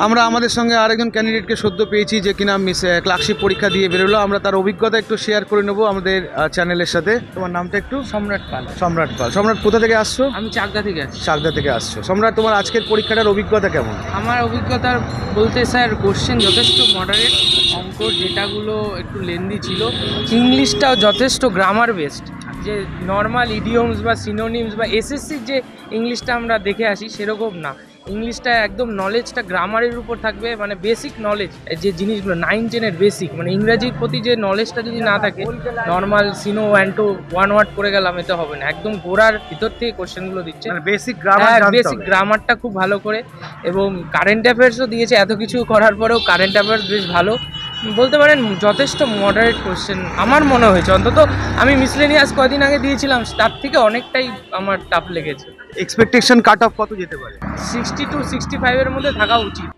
আমরা আমাদের সঙ্গে আরেকজন ক্যান্ডিডেটকে সদ্য পেয়েছি যে কিনা মিস ক্লার্কশিপ পরীক্ষা দিয়ে বেরোলো। আমরা তার অভিজ্ঞতা একটু শেয়ার করে নেবো আমাদের চ্যানেলের সাথে। তোমার নামটা একটু? সম্রাট পাল। সম্রাট পাল। সম্রাট, কোথা থেকে আসছো? আমি চাকদা থেকে আছি। চাকদা থেকে আসছো। সম্রাট, তোমার আজকের পরীক্ষাটার অভিজ্ঞতা কেমন? আমার অভিজ্ঞতা বলতে স্যার কোশ্চেন যথেষ্ট মডারেট, অঙ্ক ডেটাগুলো একটু লেন্দি ছিল, ইংলিশটাও যথেষ্ট গ্রামার বেসড, যে নর্মাল ইডিয়মস বা সিনোনিমস বা এসএসসির যে ইংলিশটা আমরা দেখে আসি সেরকম না। ইংলিশটা একদম নলেজটা গ্রামারের উপর থাকবে, মানে বেসিক নলেজ যে জিনিসগুলো 9-10-এর বেসিক, মানে ইংরাজির প্রতি যে নলেজটা যদি না থাকে, নর্মাল সিনো ওয়ান টু ওয়ান ওয়ার্ড করে গেলাম এতে হবে না। একদম গোড়ার ভিতর থেকে কোশ্চেনগুলো দিচ্ছে, বেসিক গ্রামার, বেসিক গ্রামারটা খুব ভালো করে, এবং কারেন্ট অ্যাফেয়ার্সও দিয়েছে। এত কিছু করার পরেও কারেন্ট অ্যাফেয়ার্স বেশ ভালো বলতে পারেন, যথেষ্ট মডারেট কোশ্চেন আমার মনে হয়েছে। অন্তত আমি মিসলেনিয়াস কদিন আগে দিয়েছিলাম, তার থেকে অনেকটাই আমার টাফ লেগেছে। এক্সপেকটেশন কাট অফ কত যেতে পারে? 60 to 65-এর মধ্যে থাকা উচিত।